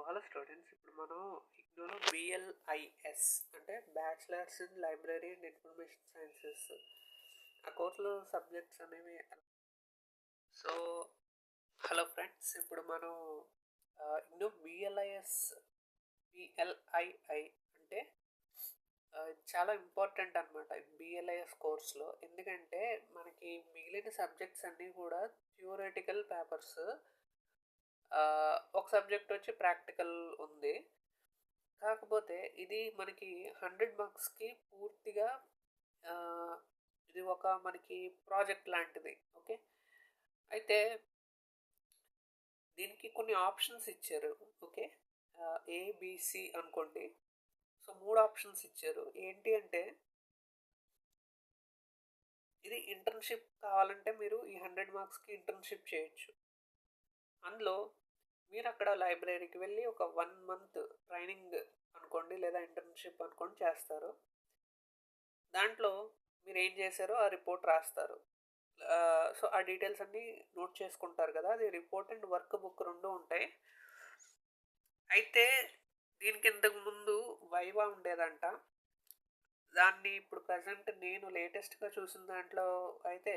Hello students, ఇప్పుడు మనం ఇగ్నోలో బిఎల్ఐఎస్ అంటే bachelors in library and information sciences ఆ కోర్సులో సబ్జెక్ట్స్ అనేవి. సో హలో ఫ్రెండ్స్, ఇప్పుడు మనం ఇగ్నో బిఎల్ఐఐ అంటే చాలా ఇంపార్టెంట్ అనమాట బిఎల్ఐఎస్ కోర్స్లో. ఎందుకంటే మనకి మిగిలిన సబ్జెక్ట్స్ అన్నీ కూడా థియోరెటికల్ పేపర్స్, ఒక సబ్జెక్ట్ వచ్చి ప్రాక్టికల్ ఉంది. కాకపోతే ఇది మనకి 100 మార్క్స్కి పూర్తిగా ఇది ఒక మనకి ప్రాజెక్ట్ లాంటిది. ఓకే, అయితే దీనికి కొన్ని ఆప్షన్స్ ఇచ్చారు. ఓకే, ఏబిసి అనుకోండి. సో 3 ఆప్షన్స్ ఇచ్చారు. ఏంటి అంటే, ఇది ఇంటర్న్షిప్ కావాలంటే మీరు ఈ 100 మార్క్స్కి ఇంటర్న్షిప్ చేయొచ్చు. అందులో మీరు అక్కడ లైబ్రరీకి వెళ్ళి ఒక 1 మంత్ ట్రైనింగ్ అనుకోండి, లేదా ఇంటర్న్షిప్ అనుకోండి చేస్తారు. దాంట్లో మీరు ఏం చేశారో ఆ రిపోర్ట్ రాస్తారు. సో ఆ డీటెయిల్స్ అన్నీ నోట్ చేసుకుంటారు కదా. అది రిపోర్ట్ అండ్ వర్క్ బుక్ రెండు ఉంటాయి. అయితే దీనికి ఇంతకు ముందు వైవా ఉండేదంట. దాన్ని ఇప్పుడు ప్రజెంట్ నేను లేటెస్ట్గా చూసిన దాంట్లో అయితే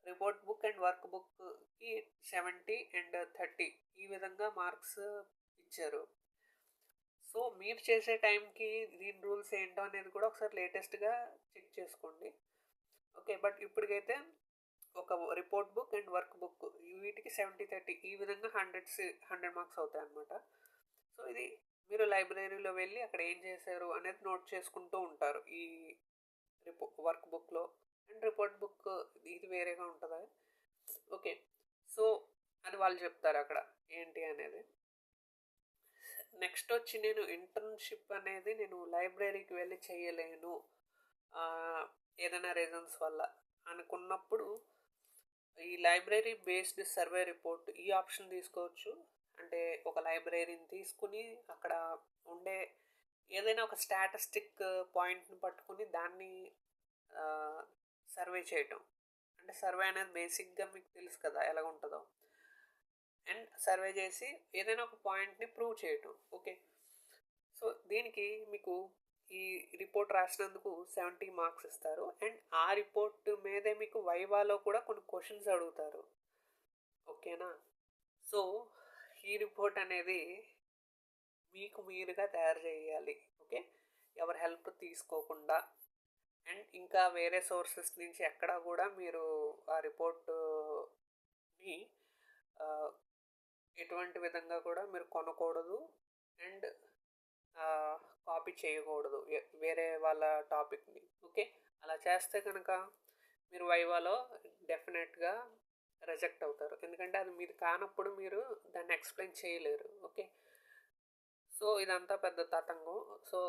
రిపోర్ట్ బుక్ అండ్ వర్క్ బుక్కి 70 అండ్ 30 ఈ విధంగా మార్క్స్ ఇచ్చారు. సో మీరు చేసే టైంకి దీని రూల్స్ ఏంటో అనేది కూడా ఒకసారి లేటెస్ట్గా చెక్ చేసుకోండి. ఓకే, బట్ ఇప్పటికైతే ఒక report book and work book వీటికి 70-30 ఈ విధంగా 100 మార్క్స్ అవుతాయి అన్నమాట. సో ఇది మీరు లైబ్రరీలో వెళ్ళి అక్కడ ఏం చేశారు అనేది నోట్ చేసుకుంటూ ఉంటారు ఈ వర్క్ బుక్లో. అండ్ రిపోర్ట్ బుక్ ఇది వేరేగా ఉంటుందా. ఓకే, సో అని వాళ్ళు చెప్తారు అక్కడ ఏంటి అనేది. నెక్స్ట్ వచ్చి నేను ఇంటర్న్షిప్ అనేది నేను లైబ్రరీకి వెళ్ళి చేయలేను ఏదైనా రీజన్స్ వల్ల అనుకున్నప్పుడు ఈ లైబ్రరీ బేస్డ్ సర్వే రిపోర్ట్ ఈ ఆప్షన్ తీసుకోవచ్చు. అంటే ఒక లైబ్రరీని తీసుకుని అక్కడ ఉండే ఏదైనా ఒక స్టాటిస్టిక్ పాయింట్ని పట్టుకుని దాన్ని సర్వే చేయటం. అంటే సర్వే అనేది బేసిక్గా మీకు తెలుసు కదా ఎలా ఉంటుందో. అండ్ సర్వే చేసి ఏదైనా ఒక పాయింట్ని ప్రూవ్ చేయటం. ఓకే, సో దీనికి మీకు ఈ రిపోర్ట్ రాసినందుకు 70 మార్క్స్ ఇస్తారు. అండ్ ఆ రిపోర్ట్ మీదే మీకు వైవాలో కూడా కొన్ని క్వశ్చన్స్ అడుగుతారు. ఓకేనా. సో ఈ రిపోర్ట్ అనేది మీకు మీరుగా తయారు చేయాలి. ఓకే, ఎవరి హెల్ప్ తీసుకోకుండా. అండ్ ఇంకా వేరే సోర్సెస్ నుంచి ఎక్కడా కూడా మీరు ఆ రిపోర్ట్ని ఎటువంటి విధంగా కూడా మీరు కొనకూడదు అండ్ కాపీ చేయకూడదు వేరే వాళ్ళ టాపిక్ని. ఓకే, అలా చేస్తే కనుక మీరు వైవాలో డెఫినెట్గా రిజెక్ట్ అవుతారు. ఎందుకంటే అది మీది కానప్పుడు మీరు దాన్ని ఎక్స్ప్లెయిన్ చేయలేరు. ఓకే, సో ఇదంతా పెద్ద తతంగం. సో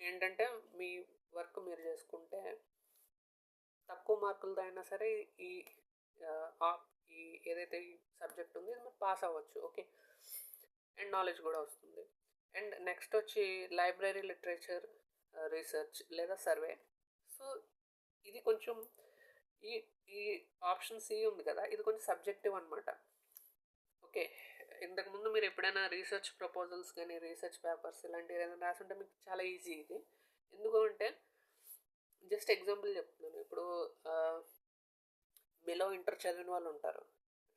ఏంటంటే మీ వర్క్ మీరు చేసుకుంటే తక్కువ మార్కులతో అయినా సరే ఈ ఈ ఏదైతే ఈ సబ్జెక్ట్ ఉందో ఇది మీరు పాస్ అవ్వచ్చు. ఓకే, అండ్ నాలెడ్జ్ కూడా వస్తుంది. అండ్ నెక్స్ట్ వచ్చి లైబ్రరీ లిటరేచర్ రీసెర్చ్ లేదా సర్వే. సో ఇది కొంచెం ఈ ఈ ఆప్షన్ సి ఉంది కదా, ఇది కొంచెం సబ్జెక్టివ్ అనమాట. ఓకే, ఇంతకుముందు మీరు ఎప్పుడైనా రీసెర్చ్ ప్రపోజల్స్ కానీ రీసెర్చ్ పేపర్స్ ఇలాంటివి ఏదైనా రాసుంటే మీకు చాలా ఈజీ ఇది. ఎందుకు అంటే జస్ట్ ఎగ్జాంపుల్ చెప్తున్నాను. ఇప్పుడు బిలో ఇంటర్ చదివిన వాళ్ళు ఉంటారు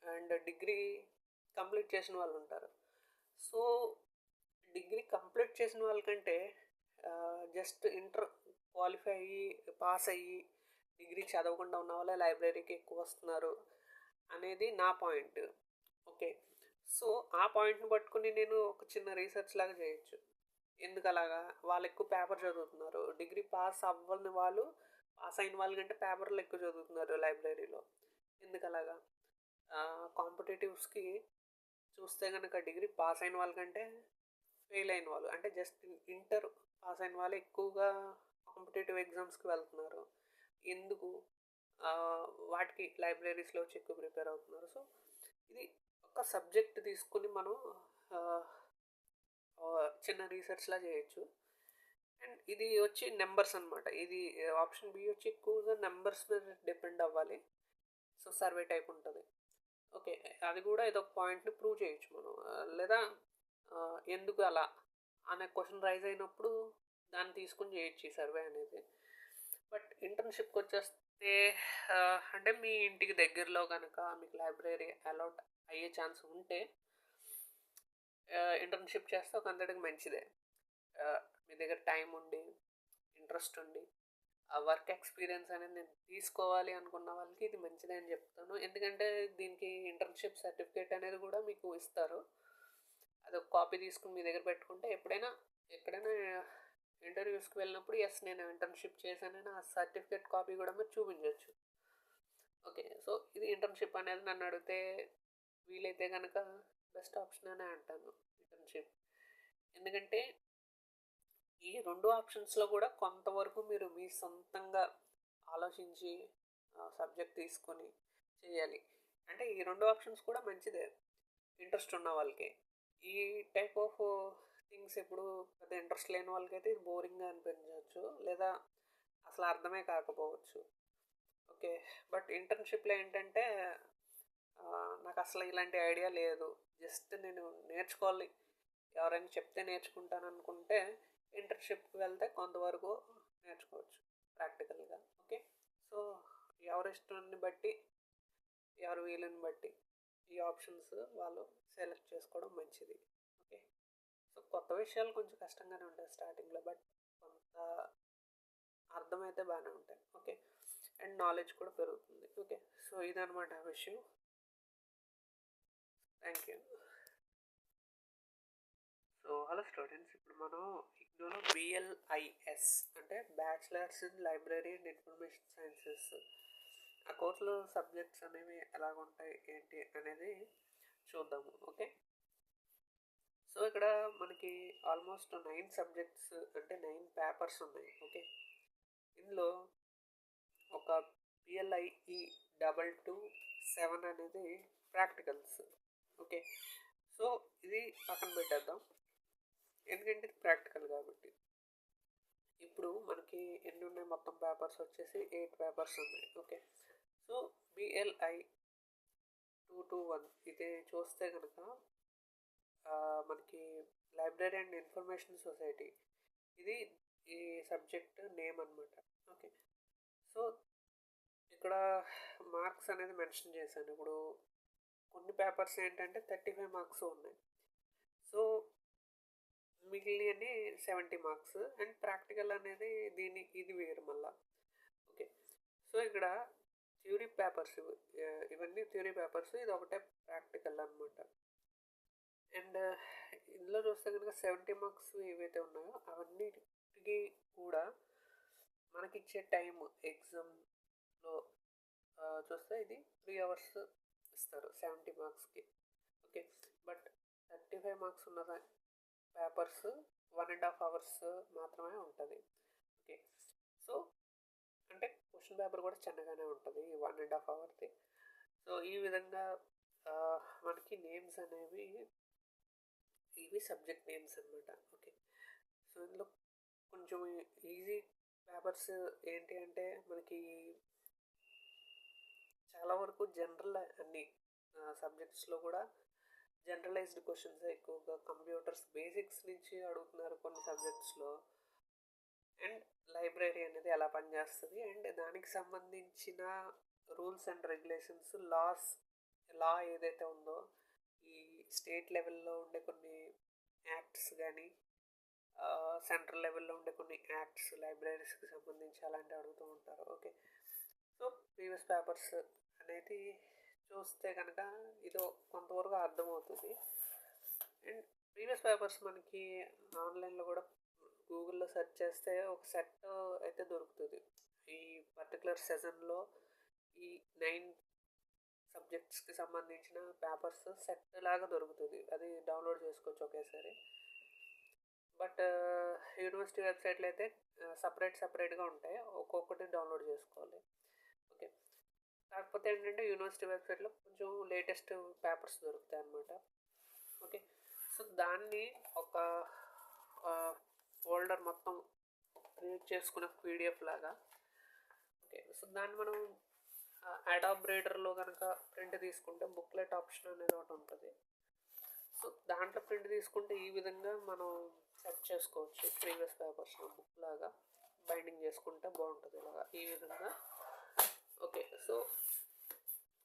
అండ్ డిగ్రీ కంప్లీట్ చేసిన వాళ్ళు ఉంటారు. సో డిగ్రీ కంప్లీట్ చేసిన వాళ్ళకంటే జస్ట్ ఇంటర్ క్వాలిఫై అయ్యి పాస్ అయ్యి డిగ్రీ చదవకుండా ఉన్న వాళ్ళే లైబ్రరీకి ఎక్కువ వస్తున్నారు అనేది నా పాయింట్. ఓకే, సో ఆ పాయింట్ని పట్టుకుని నేను ఒక చిన్న రీసెర్చ్ లాగా చేయొచ్చు. ఎందుకు అలాగా? వాళ్ళు ఎక్కువ పేపర్ చదువుతున్నారు. డిగ్రీ పాస్ అవ్వని వాళ్ళు పాస్ అయిన వాళ్ళకంటే పేపర్లు ఎక్కువ చదువుతున్నారు లైబ్రరీలో. ఎందుకు అలాగా? కాంపిటేటివ్స్కి చూస్తే కనుక డిగ్రీ పాస్ అయిన వాళ్ళకంటే ఫెయిల్ అయిన వాళ్ళు, అంటే జస్ట్ ఇంటర్ పాస్ అయిన వాళ్ళు ఎక్కువగా కాంపిటేటివ్ ఎగ్జామ్స్కి వెళ్తున్నారు. ఎందుకు? వాటికి లైబ్రరీస్లో వచ్చి ఎక్కువ ప్రిపేర్ అవుతున్నారు. సో ఇది ఒక సబ్జెక్ట్ తీసుకుని మనం చిన్న రీసెర్చ్లా చేయొచ్చు. అండ్ ఇది వచ్చి నెంబర్స్ అనమాట. ఇది ఆప్షన్ బి వచ్చి ఎక్కువగా నెంబర్స్ మీద డిపెండ్ అవ్వాలి. సో సర్వే టైప్ ఉంటుంది. ఓకే, అది కూడా ఏదో ఒక పాయింట్ని ప్రూవ్ చేయొచ్చు మనం. లేదా ఎందుకు అలా అనే క్వశ్చన్ రైజ్ అయినప్పుడు దాన్ని తీసుకొని చేయొచ్చు ఈ సర్వే అనేది. బట్ ఇంటర్న్షిప్కి వచ్చేస్తే అంటే మీ ఇంటికి దగ్గరలో కనుక మీకు లైబ్రరీ అలౌట్ అయ్యే ఛాన్స్ ఉంటే ఇంటర్న్షిప్ చేస్తే ఒక అంతటికి మంచిదే. మీ దగ్గర టైం ఉండి ఇంట్రెస్ట్ ఉండి ఆ వర్క్ ఎక్స్పీరియన్స్ అనేది నేను తీసుకోవాలి అనుకున్న వాళ్ళకి ఇది మంచిదే అని చెప్తాను. ఎందుకంటే దీనికి ఇంటర్న్షిప్ సర్టిఫికేట్ అనేది కూడా మీకు ఇస్తారు. అది ఒక కాపీ తీసుకుని మీ దగ్గర పెట్టుకుంటే ఎప్పుడైనా ఎక్కడైనా ఇంటర్వ్యూస్కి వెళ్ళినప్పుడు ఎస్ నేను ఇంటర్న్షిప్ చేశానని ఆ సర్టిఫికేట్ కాపీ కూడా మీరు చూపించవచ్చు. ఓకే, సో ఇది ఇంటర్న్షిప్ అనేది నన్ను అడిగితే వీలైతే కనుక బెస్ట్ ఆప్షన్ అనే అంటాను ఇంటర్న్షిప్. ఎందుకంటే ఈ రెండు ఆప్షన్స్లో కూడా కొంతవరకు మీరు మీ సొంతంగా ఆలోచించి సబ్జెక్ట్ తీసుకొని చేయాలి. అంటే ఈ రెండు ఆప్షన్స్ కూడా మంచిదే ఇంట్రెస్ట్ ఉన్న వాళ్ళకి. ఈ టైప్ ఆఫ్ థింగ్స్ ఎప్పుడు పెద్ద ఇంట్రెస్ట్ లేని వాళ్ళకైతే ఇది బోరింగ్గా అనిపించవచ్చు, లేదా అసలు అర్థమే కాకపోవచ్చు. ఓకే, బట్ ఇంటర్న్షిప్లో ఏంటంటే నాకు అసలు ఇలాంటి ఐడియా లేదు, జస్ట్ నేను నేర్చుకోవాలి, ఎవరైనా చెప్తే నేర్చుకుంటాను అనుకుంటే ఇంటర్న్షిప్కి వెళ్తే కొంతవరకు నేర్చుకోవచ్చు ప్రాక్టికల్గా. ఓకే, సో ఎవరి ఇష్టాన్ని బట్టి ఎవరి వీలుని బట్టి ఈ ఆప్షన్స్ వాళ్ళు సెలెక్ట్ చేసుకోవడం మంచిది. ఓకే, సో కొత్త విషయాలు కొంచెం కష్టంగానే ఉంటాయి స్టార్టింగ్లో, బట్ కొంత అర్థమైతే బాగానే ఉంటాయి. ఓకే, అండ్ నాలెడ్జ్ కూడా పెరుగుతుంది. ఓకే, సో ఇదనమాట ఆ విషయం. Thank you. So hello students, ఇప్పుడు మనం ఇగ్నోలో BLIS అంటే bachelors in library and information sciences ఆ కోర్సులో సబ్జెక్ట్స్ అనేవి ఎలాగుంటాయి ఏంటి అనేది చూద్దాము. ఓకే, సో ఇక్కడ మనకి ఆల్మోస్ట్ 9 సబ్జెక్ట్స్ అంటే 9 పేపర్స్ ఉన్నాయి. ఓకే, ఇందులో ఒక BLIE 227 అనేది ప్రాక్టికల్స్. ఓకే, సో ఇది పక్కన పెట్టేద్దాం ఎందుకంటే ఇది ప్రాక్టికల్ కాబట్టి. ఇప్పుడు మనకి ఎన్ని ఉన్నాయి మొత్తం పేపర్స్ వచ్చేసి 8 పేపర్స్ ఉన్నాయి. ఓకే, సో BLI 221 ఇది చూస్తే కనుక మనకి లైబ్రరీ అండ్ ఇన్ఫర్మేషన్ సొసైటీ ఇది ఈ సబ్జెక్ట్ నేమ్ అనమాట. ఓకే, సో ఇక్కడ మార్క్స్ అనేది మెన్షన్ చేశాను. ఇప్పుడు కొన్ని పేపర్స్ ఏంటంటే 35 మార్క్స్ ఉన్నాయి, సో మిగిలినవి 70 మార్క్స్, అండ్ ప్రాక్టికల్ అనేది ఇది వేరు మళ్ళా. ఓకే, సో ఇక్కడ థ్యూరీ పేపర్స్ ఇవన్నీ థ్యూరీ పేపర్స్, ఇది ఒకటే ప్రాక్టికల్ అనమాట. అండ్ ఇందులో చూస్తే కనుక 70 మార్క్స్ ఏవైతే ఉన్నాయో అవన్నిటికి కూడా మనకిచ్చే టైం ఎగ్జామ్లో చూస్తే ఇది 3 hours ఇస్తారు 70 మార్క్స్కి. ఓకే, బట్ 35 మార్క్స్ ఉన్న పేపర్స్ 1.5 hours మాత్రమే ఉంటుంది. ఓకే, సో అంటే క్వశ్చన్ పేపర్ కూడా చిన్నగానే ఉంటుంది 1.5 hours. సో ఈ విధంగా మనకి నేమ్స్ అనేవి ఇవి సబ్జెక్ట్ నేమ్స్ అనమాట. ఓకే, సో ఇందులో కొంచెం ఈజీ పేపర్స్ ఏంటి అంటే మనకి చాలా వరకు జనరల్ అన్ని సబ్జెక్ట్స్లో కూడా జనరలైజ్డ్ క్వశ్చన్స్ ఎక్కువగా కంప్యూటర్స్ బేసిక్స్ నుంచి అడుగుతున్నారు కొన్ని సబ్జెక్ట్స్లో. అండ్ లైబ్రరీ అనేది ఎలా పనిచేస్తుంది అండ్ దానికి సంబంధించిన రూల్స్ అండ్ రెగ్యులేషన్స్ లా ఏదైతే ఉందో ఈ స్టేట్ లెవెల్లో ఉండే కొన్ని యాక్ట్స్ కానీ సెంట్రల్ లెవెల్లో ఉండే కొన్ని యాక్ట్స్ లైబ్రరీస్కి సంబంధించి అలాంటివి అడుగుతూ ఉంటారు. ఓకే, సో ప్రీవియస్ పేపర్స్ అనేది చూస్తే కనుక ఇది కొంతవరకు అర్థమవుతుంది. అండ్ ప్రీవియస్ పేపర్స్ మనకి ఆన్లైన్లో కూడా గూగుల్లో సెర్చ్ చేస్తే ఒక సెట్ అయితే దొరుకుతుంది. ఈ పర్టికులర్ సెషన్లో ఈ 9 సబ్జెక్ట్స్కి సంబంధించిన పేపర్స్ సెట్ లాగా దొరుకుతుంది, అది డౌన్లోడ్ చేసుకోవచ్చు ఒకేసారి. బట్ యూనివర్సిటీ వెబ్సైట్లో అయితే సపరేట్గా ఉంటాయి, ఒక్కొక్కటి డౌన్లోడ్ చేసుకోవాలి. ఓకే, కాకపోతే ఏంటంటే యూనివర్సిటీ వెబ్సైట్లో కొంచెం లేటెస్ట్ పేపర్స్ దొరుకుతాయి అన్నమాట. ఓకే, సో దాన్ని ఒక ఫోల్డర్ మొత్తం క్రియేట్ చేసుకున్న PDF లాగా. ఓకే, సో దాన్ని మనం అడాబ్ రీడర్లో కనుక ప్రింట్ తీసుకుంటే బుక్లెట్ ఆప్షన్ అనేది ఒకటి ఉంటుంది. సో దాంట్లో ప్రింట్ తీసుకుంటే ఈ విధంగా మనం సెట్ చేసుకోవచ్చు. ప్రీవియస్ పేపర్స్ బుక్ లాగా బైండింగ్ చేసుకుంటే బాగుంటుంది ఇలాగా ఈ విధంగా. ఓకే, సో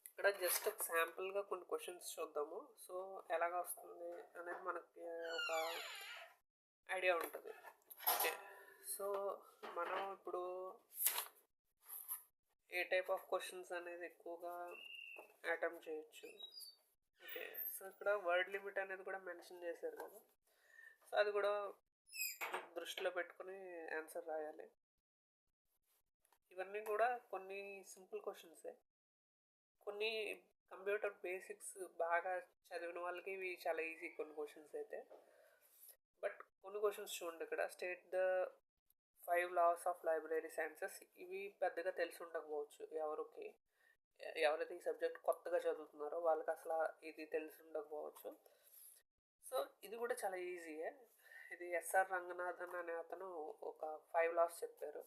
ఇక్కడ జస్ట్ ఒక శాంపుల్గా కొన్ని క్వశ్చన్స్ చూద్దాము. సో ఎలాగ వస్తుంది అనేది మనకి ఒక ఐడియా ఉంటుంది. ఓకే, సో మనం ఇప్పుడు ఏ టైప్ ఆఫ్ క్వశ్చన్స్ అనేది ఎక్కువగా అటెంప్ట్ చేయొచ్చు. ఓకే, సో ఇక్కడ వర్డ్ లిమిట్ అనేది కూడా మెన్షన్ చేశారు కదా, సో అది కూడా దృష్టిలో పెట్టుకుని ఆన్సర్ రాయాలి. ఇవన్నీ కూడా కొన్ని సింపుల్ క్వశ్చన్సే. కొన్ని కంప్యూటర్ బేసిక్స్ బాగా చదివిన వాళ్ళకి ఇవి చాలా ఈజీ కొన్ని క్వశ్చన్స్ అయితే. బట్ కొన్ని క్వశ్చన్స్ చూడండి ఇక్కడ, state the 5 laws of library sciences. ఇవి పెద్దగా తెలిసి ఉండకపోవచ్చు ఎవరైతే ఈ సబ్జెక్ట్ కొత్తగా చదువుతున్నారో వాళ్ళకి అసలు ఇది తెలిసి ఉండకపోవచ్చు. సో ఇది కూడా చాలా ఈజీయే. ఇది ఎస్ఆర్ రంగనాథన్ అనే అతను ఒక 5 laws చెప్పారు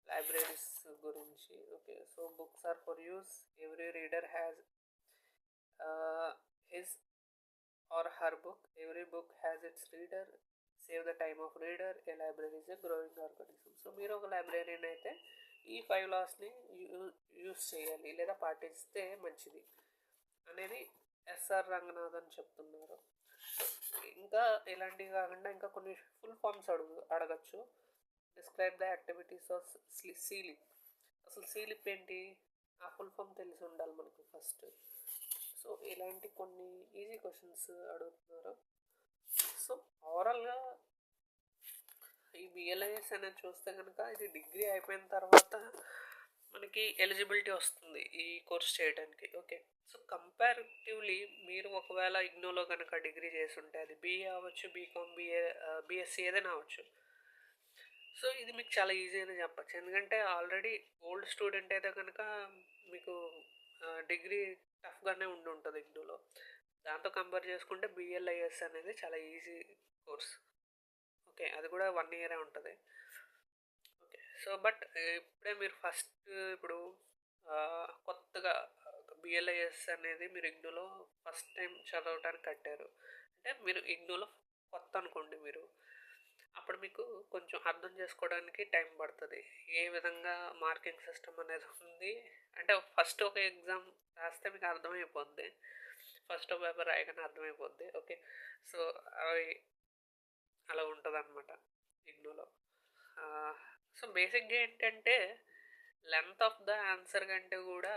లైబ్రరీస్ గురించి. Okay, so books are for use, every reader has his or her book, every book has its reader, save the time of reader, a library is a growing organism. So మీరు ఒక లైబ్రరీని అయితే ఈ 5 laws use చేయాలి లేదా పాటిస్తే మంచిది అనేది ఎస్ఆర్ రంగనాథన్ చెప్తున్నారు. ఇంకా ఇలాంటివి కాకుండా ఇంకా కొన్ని ఫుల్ ఫామ్స్ అడగచ్చు. డిస్క్రైబ్ ద యాక్టివిటీస్ ఆఫ్ సీలిప్. అసలు సీలిప్ ఏంటి, ఆ ఫుల్ ఫామ్ తెలిసి ఉండాలి మనకు ఫస్ట్. సో ఇలాంటి కొన్ని ఈజీ క్వశ్చన్స్ అడుగుతున్నారు. సో ఓవరాల్గా ఈ బిఎల్ఐఎస్ అనేది చూస్తే కనుక ఇది డిగ్రీ అయిపోయిన తర్వాత మనకి ఎలిజిబిలిటీ వస్తుంది ఈ కోర్స్ చేయడానికి. ఓకే, సో కంపారిటివ్లీ మీరు ఒకవేళ ఇగ్నోలో కనుక డిగ్రీ చేస్తుంటే అది బీఏ అవ్వచ్చు, బీకామ్, బిఎస్సి ఏదైనా అవ్వచ్చు. సో ఇది మీకు చాలా ఈజీ అని చెప్పచ్చు. ఎందుకంటే ఆల్రెడీ ఓల్డ్ స్టూడెంట్ అయితే కనుక మీకు డిగ్రీ టఫ్గానే ఉంటుంది ఇగ్నోలో. దాంతో కంపేర్ చేసుకుంటే బిఎల్ఐఎస్ అనేది చాలా ఈజీ కోర్స్. ఓకే, అది కూడా 1 year ఉంటుంది. ఓకే, సో బట్ ఇప్పుడే మీరు ఫస్ట్ ఇప్పుడు కొత్తగా బిఎల్ఐఎస్ అనేది మీరు ఇగ్నోలో ఫస్ట్ టైం చదవటానికి కట్టారు అంటే మీరు ఇగ్నోలో కొత్త అనుకోండి మీరు, అప్పుడు మీకు కొంచెం అర్థం చేసుకోవడానికి టైం పడుతుంది ఏ విధంగా మార్కింగ్ సిస్టమ్ అనేది ఉంది. అంటే ఫస్ట్ ఒక ఎగ్జామ్ రాస్తే మీకు అర్థమైపోద్ది, ఫస్ట్ పేపర్ రాయగానే అర్థమైపోద్ది. ఓకే, సో అవి అలా ఉంటుంది అనమాట ఇగ్నోలో. సో బేసిక్గా ఏంటంటే లెంత్ ఆఫ్ ద ఆన్సర్ కంటే కూడా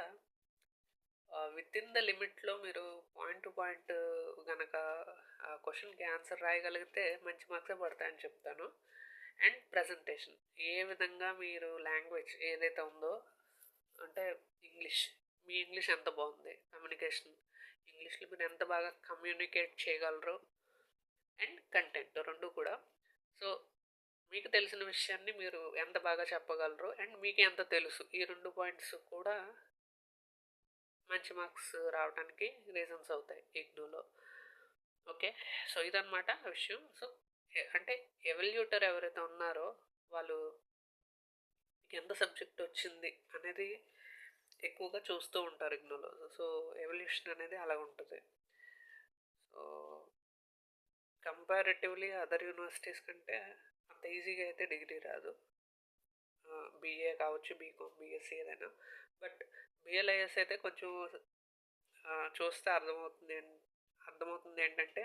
విత్ ఇన్ ద లిమిట్లో మీరు పాయింట్ టు పాయింట్ కనుక క్వశ్చన్కి ఆన్సర్ రాయగలిగితే మంచి మార్క్సే పడతాయని చెప్తాను. అండ్ ప్రజెంటేషన్ ఏ విధంగా మీరు లాంగ్వేజ్ ఏదైతే ఉందో అంటే మీ ఇంగ్లీష్ ఎంత బాగుంది, కమ్యూనికేషన్ ఇంగ్లీష్లో మీరు ఎంత బాగా కమ్యూనికేట్ చేయగలరు, అండ్ కంటెంట్ రెండు కూడా. సో మీకు తెలిసిన విషయాన్ని మీరు ఎంత బాగా చెప్పగలరు అండ్ మీకు ఎంత తెలుసు, ఈ 2 పాయింట్స్ కూడా మంచి మార్క్స్ రావడానికి రీజన్స్ అవుతాయి ఇగ్నోలో. ఓకే, సో ఇదన్నమాట విషయం. సో అంటే ఎవల్యూటర్ ఎవరైతే ఉన్నారో వాళ్ళు మీకు ఎంత సబ్జెక్ట్ వచ్చింది అనేది ఎక్కువగా చూస్తూ ఉంటారు ఇగ్నోలో. సో ఎవల్యూషన్ అనేది అలా ఉంటుంది. సో కంపారిటివ్లీ అదర్ యూనివర్సిటీస్ కంటే అంత ఈజీగా అయితే డిగ్రీ రాదు, బీఏ కావచ్చు, బీకామ్, బిఎస్సి ఏదైనా. బట్ బిఎల్ఐఎస్ అయితే కొంచెం చూస్తే అర్థమవుతుంది ఏంటంటే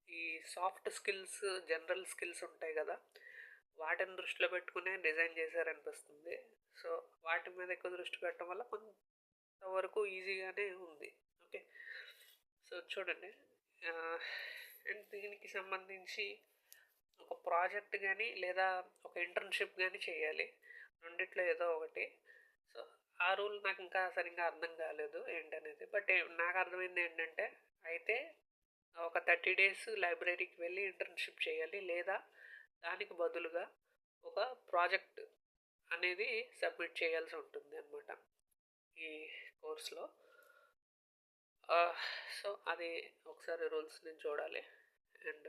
ఈ సాఫ్ట్ స్కిల్స్, జనరల్ స్కిల్స్ ఉంటాయి కదా, వాటిని దృష్టిలో పెట్టుకునే డిజైన్ చేశారనిపిస్తుంది. సో వాటి మీద ఎక్కువ దృష్టి పెట్టడం వల్ల కొంతవరకు ఈజీగానే ఉంది. ఓకే, సో చూడండి, అండ్ దీనికి సంబంధించి ఒక ప్రాజెక్ట్ కానీ లేదా ఒక ఇంటర్న్షిప్ కానీ చేయాలి, రెండిట్లో ఏదో ఒకటి. సో ఆ రూల్ నాకు ఇంకా సరిగ్గా అర్థం కాలేదు ఏంటనేది. బట్ నాకు అర్థమైంది ఏంటంటే అయితే ఒక 30 days లైబ్రరీకి వెళ్ళి ఇంటర్న్షిప్ చేయాలి, లేదా దానికి బదులుగా ఒక ప్రాజెక్ట్ అనేది సబ్మిట్ చేయాల్సి ఉంటుంది అనమాట ఈ కోర్స్లో. సో అది ఒకసారి రూల్స్ నేను చూడాలి. అండ్